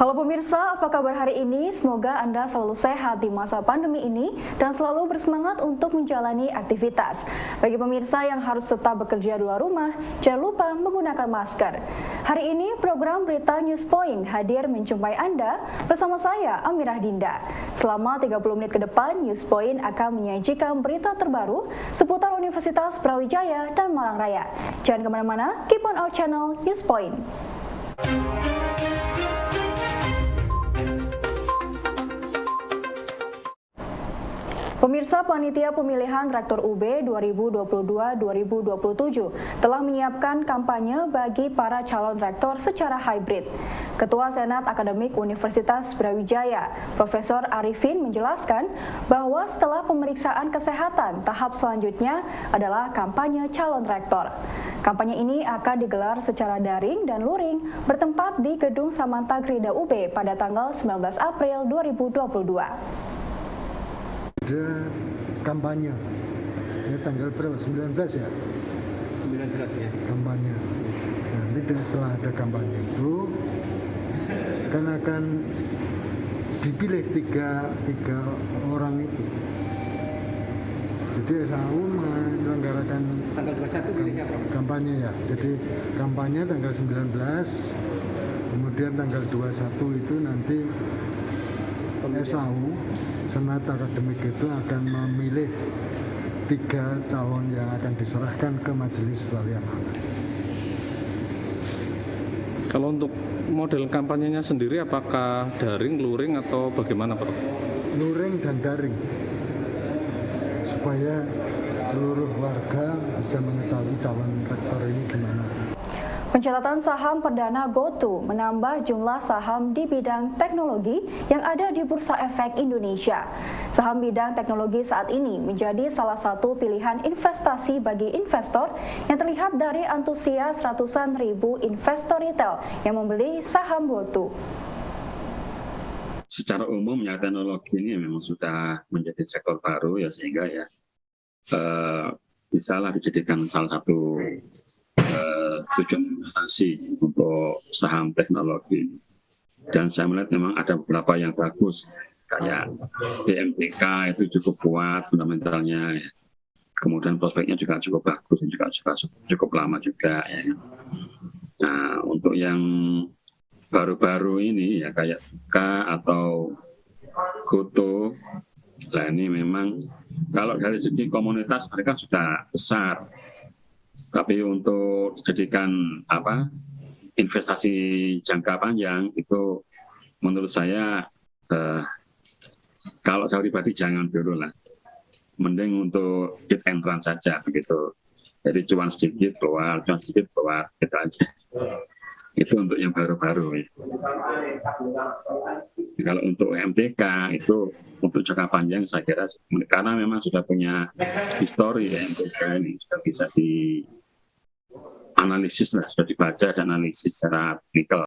Halo pemirsa, apa kabar hari ini? Semoga Anda selalu sehat di masa pandemi ini dan selalu bersemangat untuk menjalani aktivitas. Bagi pemirsa yang harus tetap bekerja di luar rumah, jangan lupa menggunakan masker. Hari ini program Berita News Point hadir menjumpai Anda bersama saya, Amirah Dinda. Selama 30 menit ke depan, News Point akan menyajikan berita terbaru seputar Universitas Brawijaya dan Malang Raya. Jangan kemana-mana, keep on our channel News Point. Pemirsa, Panitia Pemilihan Rektor UB 2022-2027 telah menyiapkan kampanye bagi para calon rektor secara hybrid. Ketua Senat Akademik Universitas Brawijaya, Profesor Arifin menjelaskan bahwa setelah pemeriksaan kesehatan, tahap selanjutnya adalah kampanye calon rektor. Kampanye ini akan digelar secara daring dan luring bertempat di Gedung Samantagrida UB pada tanggal 19 April 2022. Ada kampanye ya, tanggal berapa? 19 ya? 19 ya. Kampanye. Nanti dan setelah ada kampanye itu kan akan dipilih tiga orang itu. Jadi SAU menyelenggarakan Tanggal 21 pilihnya Prof. Kampanye ya. Jadi kampanye tanggal 19, kemudian tanggal 21 itu nanti SAU Senat Akademik itu akan memilih 3 calon yang akan diserahkan ke Majelis Wali Amanat. Kalau untuk model kampanyenya sendiri apakah daring, luring atau bagaimana, Prof? Luring dan daring, supaya seluruh warga bisa mengetahui calon rektor ini gimana. Pencatatan saham perdana GoTo menambah jumlah saham di bidang teknologi yang ada di Bursa Efek Indonesia. Saham bidang teknologi saat ini menjadi salah satu pilihan investasi bagi investor yang terlihat dari antusias ratusan ribu investor retail yang membeli saham GoTo. Secara umum ya teknologi ini memang sudah menjadi sektor baru ya, sehingga ya bisalah dijadikan salah satu tujuan investasi untuk saham teknologi. Dan saya melihat memang ada beberapa yang bagus, kayak BMTK itu cukup kuat fundamentalnya ya. Kemudian prospeknya juga cukup bagus dan juga cukup lama juga ya. Nah, untuk yang baru-baru ini ya kayak K atau GoTo, nah ini memang kalau dari segi komunitas mereka sudah besar, tapi untuk dijadikan investasi jangka panjang itu menurut saya kalau saya pribadi jangan dulu lah, mending untuk hit and run saja begitu. Jadi cuan sedikit keluar gitu aja. Itu untuk yang baru-baru ya. Kalau untuk MTK itu untuk jangka panjang saya kira, karena memang sudah punya histori ya, MTK ini sudah bisa dianalisis lah, sudah dibaca dan analisis secara teknikal.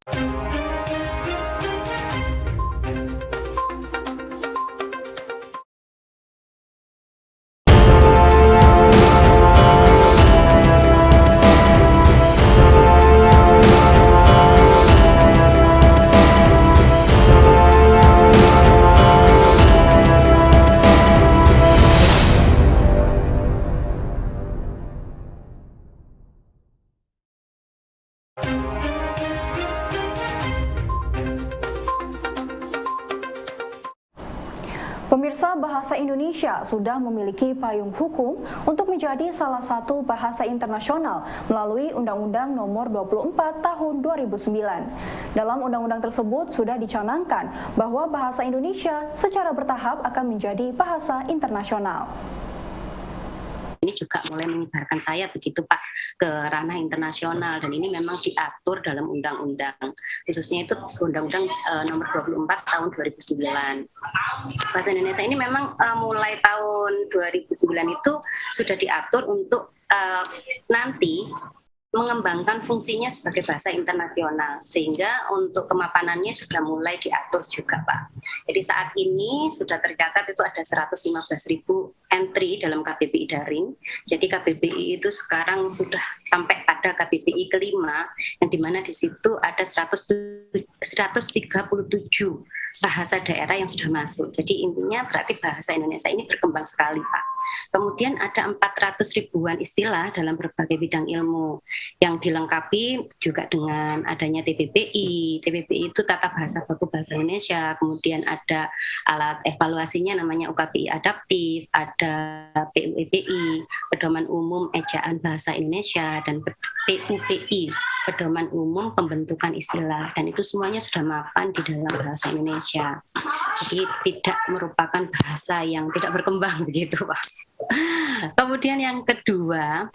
Pemirsa, bahasa Indonesia sudah memiliki payung hukum untuk menjadi salah satu bahasa internasional melalui Undang-Undang Nomor 24 Tahun 2009. Dalam undang-undang tersebut sudah dicanangkan bahwa bahasa Indonesia secara bertahap akan menjadi bahasa internasional. Ini juga mulai menyebarkan saya begitu Pak ke ranah internasional, dan ini memang diatur dalam undang-undang, khususnya itu Undang-Undang Nomor 24 Tahun 2009. Bahasa Indonesia ini memang mulai tahun 2009 itu sudah diatur untuk nanti mengembangkan fungsinya sebagai bahasa internasional, sehingga untuk kemapanannya sudah mulai diatur juga Pak. Jadi saat ini sudah tercatat itu ada 115.000 entry dalam KBBI daring. Jadi KBBI itu sekarang sudah sampai pada KBBI kelima, yang dimana di situ ada 137 bahasa daerah yang sudah masuk. Jadi intinya berarti bahasa Indonesia ini berkembang sekali, Pak. Kemudian ada 400 ribuan istilah dalam berbagai bidang ilmu yang dilengkapi juga dengan adanya TBBI. TBBI itu Tata Bahasa Baku Bahasa Indonesia. Kemudian ada alat evaluasinya namanya UKBI Adaptif, ada PUEBI, Pedoman Umum Ejaan Bahasa Indonesia, dan PUPI, Pedoman Umum Pembentukan Istilah. Dan itu semuanya sudah mapan di dalam bahasa Indonesia. Jadi tidak merupakan bahasa yang tidak berkembang begitu, Pak. Kemudian yang kedua,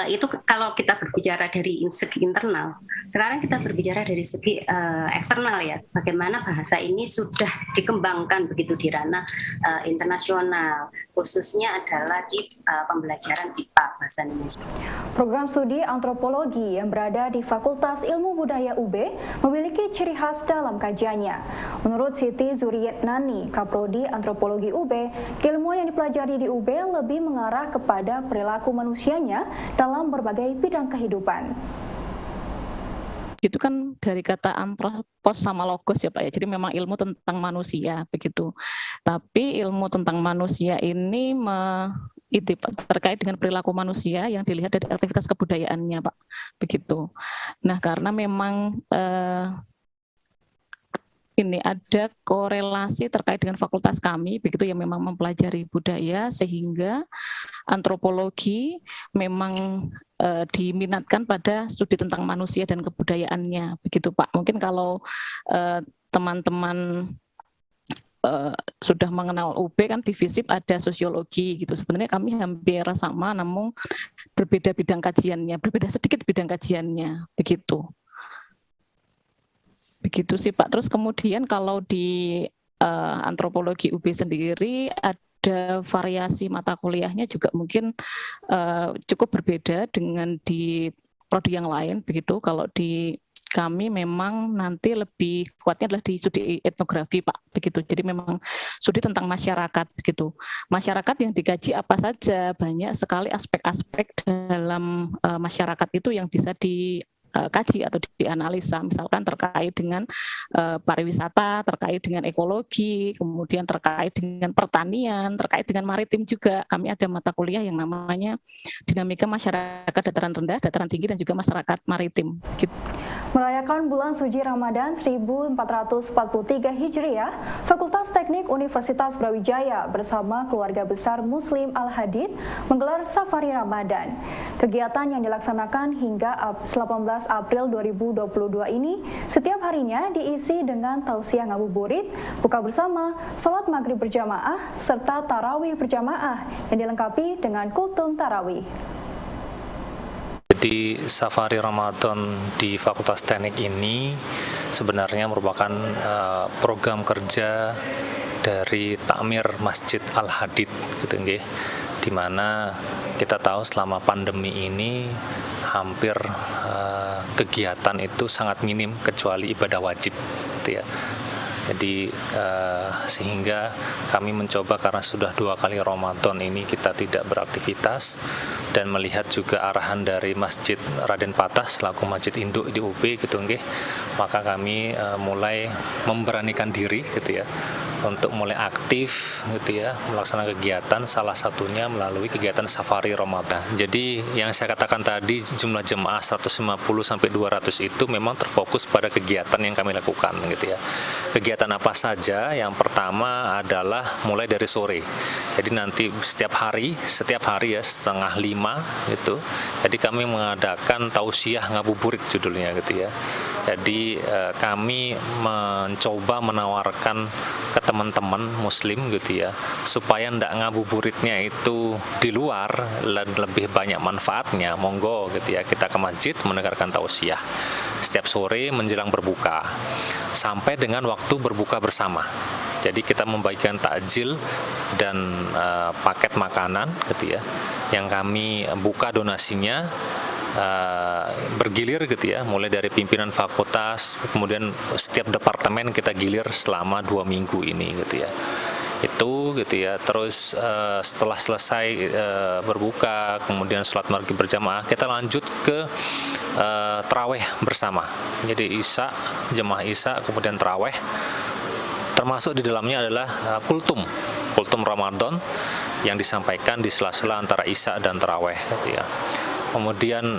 itu kalau kita berbicara dari segi internal. Sekarang kita berbicara dari segi eksternal ya. Bagaimana bahasa ini sudah dikembangkan begitu di ranah internasional, khususnya adalah di pembelajaran IPA bahasa Indonesia. Program studi antropologi yang berada di Fakultas Ilmu Budaya UB memiliki ciri khas dalam kajiannya. Menurut Siti Zuriyetnani, Kaprodi Antropologi UB, keilmuan yang dipelajari di UB lebih mengarah kepada perilaku manusianya dalam berbagai bidang kehidupan. Itu kan dari kata antropos sama logos ya Pak ya, jadi memang ilmu tentang manusia begitu. Tapi ilmu tentang manusia ini terkait dengan perilaku manusia yang dilihat dari aktivitas kebudayaannya Pak, begitu. Nah karena memang ini ada korelasi terkait dengan fakultas kami, begitu yang memang mempelajari budaya, sehingga antropologi memang diminatkan pada studi tentang manusia dan kebudayaannya, begitu Pak. Mungkin kalau teman-teman sudah mengenal UB kan di FISIP ada sosiologi gitu. Sebenarnya kami hampir sama, namun berbeda bidang kajiannya, berbeda sedikit bidang kajiannya, begitu. Begitu sih Pak. Terus kemudian kalau di antropologi UB sendiri ada variasi mata kuliahnya juga mungkin cukup berbeda dengan di prodi yang lain begitu. Kalau di kami memang nanti lebih kuatnya adalah di studi etnografi Pak, begitu. Jadi memang studi tentang masyarakat begitu. Masyarakat yang dikaji apa saja, banyak sekali aspek-aspek dalam masyarakat itu yang bisa dikaji atau dianalisa, misalkan terkait dengan pariwisata, terkait dengan ekologi, kemudian terkait dengan pertanian, terkait dengan maritim juga. Kami ada mata kuliah yang namanya dinamika masyarakat dataran rendah, dataran tinggi, dan juga masyarakat maritim. Gitu. Merayakan bulan suci Ramadan 1443 Hijriah, Fakultas Teknik Universitas Brawijaya bersama keluarga besar Muslim Al-Hadid menggelar Safari Ramadan. Kegiatan yang dilaksanakan hingga 18 April 2022 ini setiap harinya diisi dengan tausiah ngabuburit, buka bersama, sholat maghrib berjamaah, serta tarawih berjamaah yang dilengkapi dengan kultum tarawih. Jadi Safari Ramadan di Fakultas Teknik ini sebenarnya merupakan program kerja dari Takmir Masjid Al-Hadid gitu nggih, di mana kita tahu selama pandemi ini hampir kegiatan itu sangat minim kecuali ibadah wajib gitu ya. Jadi sehingga kami mencoba, karena sudah 2 kali Ramadan ini kita tidak beraktivitas, dan melihat juga arahan dari Masjid Raden Patah selaku masjid induk di UB gitu nggih, maka kami mulai memberanikan diri gitu ya untuk mulai aktif gitu ya melaksanakan kegiatan, salah satunya melalui kegiatan Safari Ramadan. Jadi yang saya katakan tadi, jumlah jemaah 150 sampai 200 itu memang terfokus pada kegiatan yang kami lakukan gitu ya. Kegiatan apa saja? Yang pertama adalah mulai dari sore. Jadi nanti setiap hari ya 4:30 gitu. Jadi kami mengadakan tausiah ngabuburit judulnya gitu ya. Jadi kami mencoba menawarkan ke teman-teman muslim gitu ya, supaya ndak ngabuburitnya itu di luar dan lebih banyak manfaatnya, monggo gitu ya, kita ke masjid mendengarkan tausiah setiap sore menjelang berbuka sampai dengan waktu berbuka bersama. Jadi kita membagikan takjil dan paket makanan gitu ya, yang kami buka donasinya bergilir gitu ya, mulai dari pimpinan fakultas, kemudian setiap departemen kita gilir selama 2 minggu ini gitu ya. itu gitu ya. Terus setelah selesai berbuka, kemudian sholat maghrib berjamaah, kita lanjut ke taraweh bersama. Jadi jemaah isya, kemudian taraweh. Termasuk di dalamnya adalah kultum Ramadan yang disampaikan di sela-sela antara isya dan taraweh gitu ya. Kemudian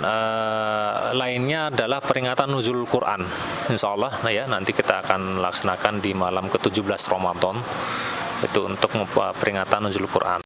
lainnya adalah peringatan nuzul Quran. Insya Allah ya, nanti kita akan laksanakan di malam ke-17 Ramadan itu untuk peringatan nuzul Quran.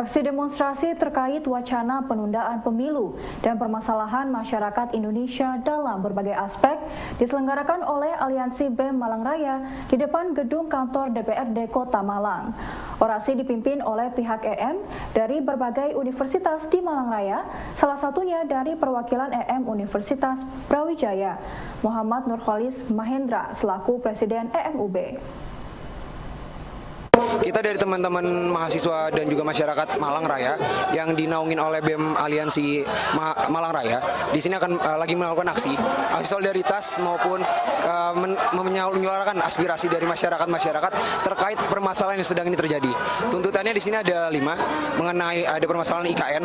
Aksi demonstrasi terkait wacana penundaan pemilu dan permasalahan masyarakat Indonesia dalam berbagai aspek diselenggarakan oleh Aliansi BEM Malang Raya di depan gedung kantor DPRD Kota Malang. Orasi dipimpin oleh pihak EM dari berbagai universitas di Malang Raya, salah satunya dari perwakilan EM Universitas Brawijaya, Muhammad Nurholis Mahendra selaku Presiden EMUB. Kita dari teman-teman mahasiswa dan juga masyarakat Malang Raya yang dinaungin oleh BEM Aliansi Malang Raya di sini akan lagi melakukan aksi solidaritas maupun menyuarakan aspirasi dari masyarakat terkait permasalahan yang sedang ini terjadi. Tuntutannya di sini ada 5 mengenai ada permasalahan IKN,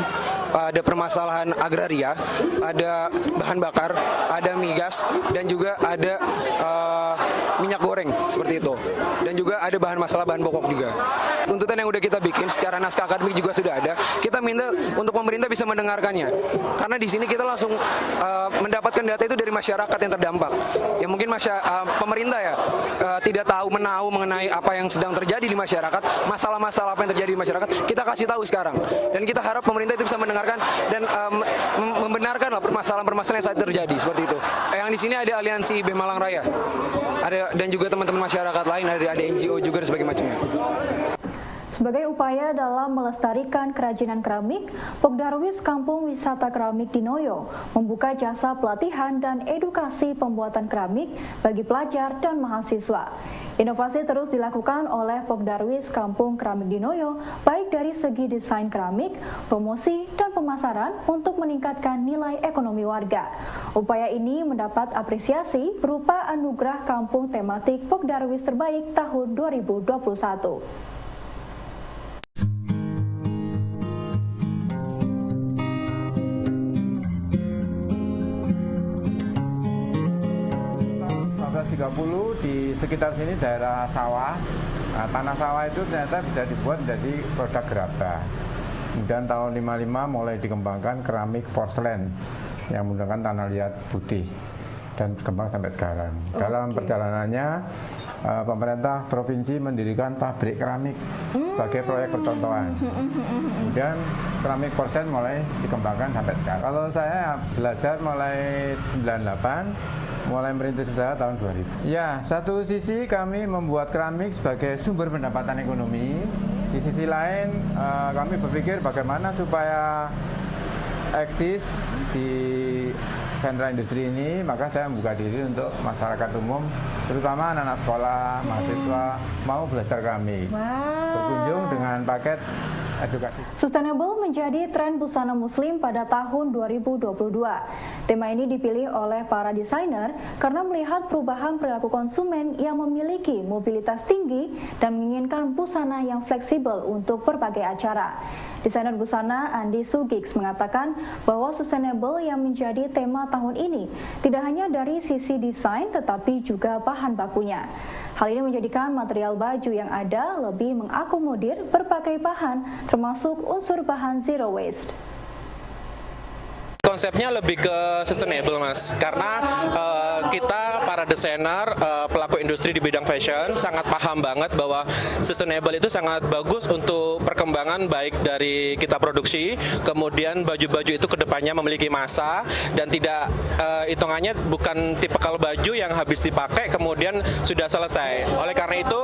ada permasalahan agraria, ada bahan bakar, ada migas dan juga ada minyak goreng seperti itu. Dan juga ada masalah bahan pokok juga. Tuntutan yang udah kita bikin secara naskah akademik juga sudah ada. Kita minta untuk pemerintah bisa mendengarkannya. Karena di sini kita langsung mendapatkan data itu dari masyarakat yang terdampak. Ya mungkin pemerintah ya tidak tahu mengenai apa yang sedang terjadi di masyarakat, masalah-masalah apa yang terjadi di masyarakat. Kita kasih tahu sekarang. Dan kita harap pemerintah itu bisa mendengarkan dan membenarkan lah permasalahan-permasalahan yang saat terjadi seperti itu. Yang di sini ada Aliansi BEM Malang Raya. Dan juga teman-teman masyarakat lain, ada NGO juga dan sebagainya macamnya. Sebagai upaya dalam melestarikan kerajinan keramik, Pokdarwis Kampung Wisata Keramik Dinoyo membuka jasa pelatihan dan edukasi pembuatan keramik bagi pelajar dan mahasiswa. Inovasi terus dilakukan oleh Pokdarwis Kampung Keramik Dinoyo, baik dari segi desain keramik, promosi, dan pemasaran untuk meningkatkan nilai ekonomi warga. Upaya ini mendapat apresiasi berupa anugerah kampung tematik Pokdarwis terbaik tahun 2021. Di sekitar sini daerah sawah, tanah sawah itu ternyata bisa dibuat menjadi produk gerabah. Kemudian tahun 55 mulai dikembangkan keramik porselen yang menggunakan tanah liat putih dan berkembang sampai sekarang. Dalam perjalanannya pemerintah provinsi mendirikan pabrik keramik sebagai proyek percontohan. Kemudian keramik porselen mulai dikembangkan sampai sekarang. Kalau saya belajar mulai 98, mulai merintis usaha tahun 2000. Ya, satu sisi kami membuat keramik sebagai sumber pendapatan ekonomi. Di sisi lain kami berpikir bagaimana supaya eksis di sentra industri ini, maka saya membuka diri untuk masyarakat umum, terutama anak-anak sekolah, mahasiswa mau belajar keramik. Berkunjung dengan paket edukasi. Sustainable menjadi tren busana muslim pada tahun 2022. Tema ini dipilih oleh para desainer karena melihat perubahan perilaku konsumen yang memiliki mobilitas tinggi dan menginginkan busana yang fleksibel untuk berbagai acara. Desainer busana Andi Sugix mengatakan bahwa sustainable yang menjadi tema tahun ini tidak hanya dari sisi desain tetapi juga bahan bakunya. Hal ini menjadikan material baju yang ada lebih mengakomodir berbagai bahan termasuk unsur bahan zero waste. konsepnya lebih ke sustainable, Mas, karena kita para desainer, pelaku industri di bidang fashion sangat paham banget bahwa sustainable itu sangat bagus untuk perkembangan baik dari kita produksi, kemudian baju-baju itu kedepannya memiliki masa dan tidak hitungannya bukan tipikal baju yang habis dipakai kemudian sudah selesai. Oleh karena itu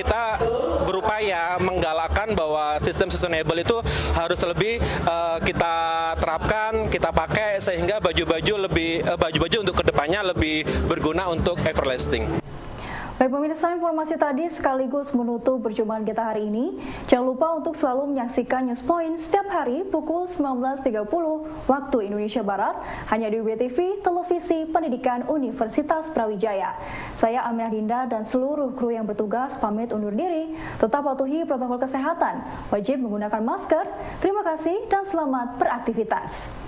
kita berupaya menggalakkan bahwa sistem sustainable itu harus lebih kita terapkan, kita pakai sehingga baju-baju untuk kedepannya lebih berguna untuk everlasting. Baik pemirsa, informasi tadi sekaligus menutup perjumpaan kita hari ini. Jangan lupa untuk selalu menyaksikan News Point setiap hari pukul 19.30 waktu Indonesia Barat hanya di UBTV, Televisi Pendidikan Universitas Brawijaya. Saya Aminah Dinda dan seluruh kru yang bertugas pamit undur diri. Tetap patuhi protokol kesehatan, wajib menggunakan masker. Terima kasih dan selamat beraktivitas.